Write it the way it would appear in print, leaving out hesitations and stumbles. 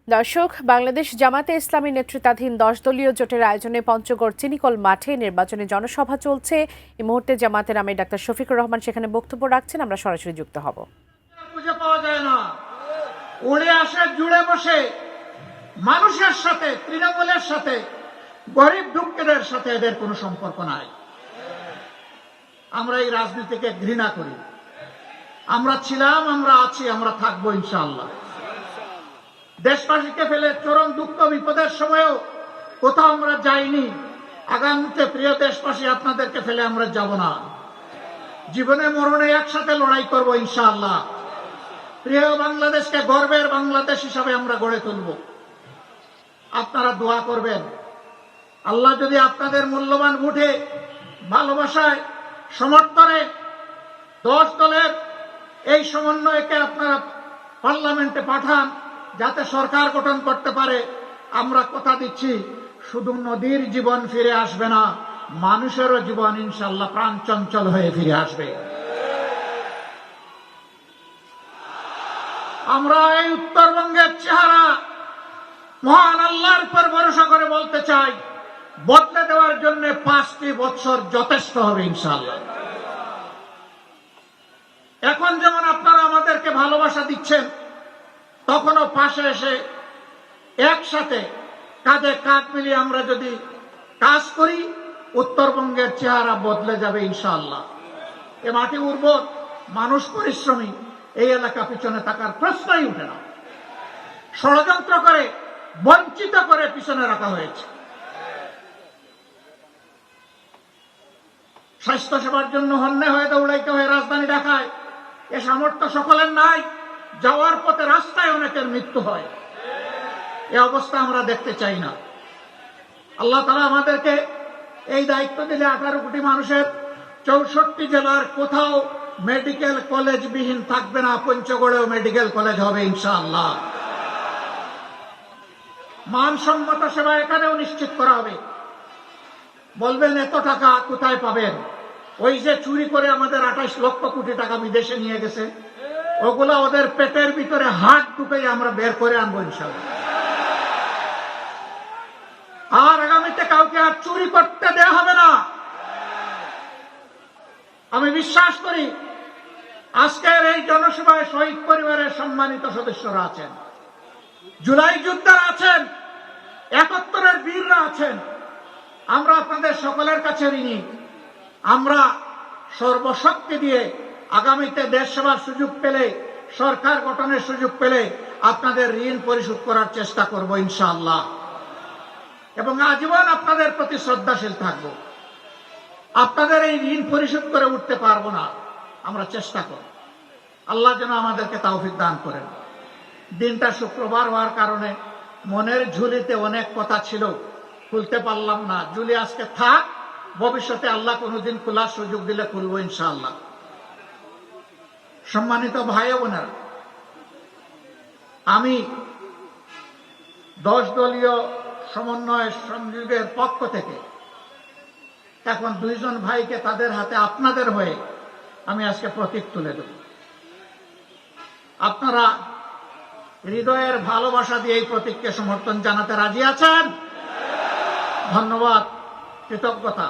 দর্শক, বাংলাদেশ জামাতে ইসলামী নেতৃত্বাধীন 10 দলীয় জোটের আয়োজনে পঞ্চগড় চিনিকল মাঠে নির্বাচনী জনসভা চলছে। এই মুহূর্তে জামাতের আমির ডাক্তার শফিকুর রহমান সেখানে বক্তব্য রাখছেন। আমরা সরাসরি যুক্ত হব। খুঁজে পাওয়া যায় না, উড়ে আসে জুড়ে বসে মানুষের সাথে, তৃণমূলের সাথে, গরিব দুঃখীদের সাথে এদের কোনো সম্পর্ক নাই। আমরা এই রাজনীতিকে ঘৃণা করি। আমরা ছিলাম, আমরা আছি, আমরা থাকবো ইনশাআল্লাহ। দেশবাসীকে ফেলে চরম দুঃখ বিপদের সময়ও কোথাও আমরা যাইনি। আগামীতে প্রিয় দেশবাসী, আপনাদেরকে ফেলে আমরা যাব না। জীবনে মরণে একসাথে লড়াই করব ইনশাআল্লাহ। প্রিয় বাংলাদেশকে গর্বের বাংলাদেশ হিসাবে আমরা গড়ে তুলব। আপনারা দোয়া করবেন। আল্লাহ যদি আপনাদের মূল্যবান ভোটে, ভালোবাসায়, সমর্থনে 10 দলের এই সমন্বয়কে আপনারা পার্লামেন্টে পাঠান, যাতে সরকার গঠন করতে পারে। আমরা কথা দিচ্ছি, শুধু নদীর জীবন ফিরে আসবে না, মানুষেরও জীবন ইনশাআল্লাহ প্রাণ চঞ্চল হয়ে ফিরে আসবে। আমরা এই উত্তরবঙ্গের চেহারা মহান আল্লাহর উপর ভরসা করে বলতে চাই, বদলে দেওয়ার জন্য 5টি বছর যথেষ্ট হবে ইনশাআল্লাহ। এখন যেমন আপনারা আমাদেরকে ভালোবাসা দিচ্ছেন, তখনও পাশে এসে একসাথে কাঁধে কাঁধ মিলিয়ে আমরা যদি কাজ করি, উত্তরবঙ্গের চেহারা বদলে যাবে ইনশাআল্লাহ। এ মাটি উর্বর, মানুষ পরিশ্রমী, এই এলাকা পিছনে থাকার প্রশ্নই উঠে না। ষড়যন্ত্র করে, বঞ্চিত করে পিছনে রাখা হয়েছে। স্বাস্থ্য সেবার জন্য হন্যে হয়ে দৌড়াইতে হয়ে রাজধানী ঢাকায় এ সামর্থ্য সকলের নাই। যাওয়ার পথে রাস্তায় অনেকের মৃত্যু হয়। এ অবস্থা আমরা দেখতে চাই না। আল্লাহ তাআলা আমাদেরকে এই দায়িত্ব দিলে 18 কোটি মানুষের 64 জেলার কোথাও মেডিকেল কলেজ বিহীন থাকবে না। পঞ্চগড়েও মেডিকেল কলেজ হবে ইনশাআল্লাহ। মানসম্মত সেবা এখানেও নিশ্চিত করা হবে। বলবেন এত টাকা কোথায় পাবেন? ওই যে চুরি করে আমাদের 28 লক্ষ কোটি টাকা বিদেশে নিয়ে গেছে, ওগুলা ওদের পেটের ভিতরে হাত ঢুকাই আমরা বের করে আনবো ইনশাআল্লাহ। আর আগামীতে কাউকে আর চুরি করতে দেওয়া হবে না। আমি বিশ্বাস করি আজকের এই জনসভায় শহীদ পরিবারের সম্মানিত সদস্যরা আছেন, জুলাই যোদ্ধারা আছেন, 71-এর বীররা আছেন। আমরা আপনাদের সকলের কাছে ঋণী। আমরা সর্বশক্তি দিয়ে আগামীতে দেশ সেবার সুযোগ পেলে, সরকার গঠনের সুযোগ পেলে আপনাদের ঋণ পরিশোধ করার চেষ্টা করব ইনশাআল্লাহ। এবং আজীবন আপনাদের প্রতি শ্রদ্ধাশীল থাকব। আপনাদের এই ঋণ পরিশোধ করে উঠতে পারবো না, আমরা চেষ্টা করব। আল্লাহ যেন আমাদেরকে তৌফিক দান করেন। দিনটা শুক্রবার হওয়ার কারণে মনের ঝুলিতে অনেক কথা ছিল, খুলতে পারলাম না। ঝুলি আজকে থাক, ভবিষ্যতে আল্লাহ কোনোদিন খোলার সুযোগ দিলে খুলবো ইনশাআল্লাহ। সম্মানিত ভাই বোনেরা, আমি 10 দলীয় সমন্বয় সংযোগের পক্ষ থেকে এখন 2 জন ভাইকে তাদের হাতে আপনাদের হয়ে আমি আজকে প্রতীক তুলে দেব। আপনারা হৃদয়ের ভালোবাসা দিয়ে এই প্রতীককে সমর্থন জানাতে রাজি আছেন? ধন্যবাদ, কৃতজ্ঞতা।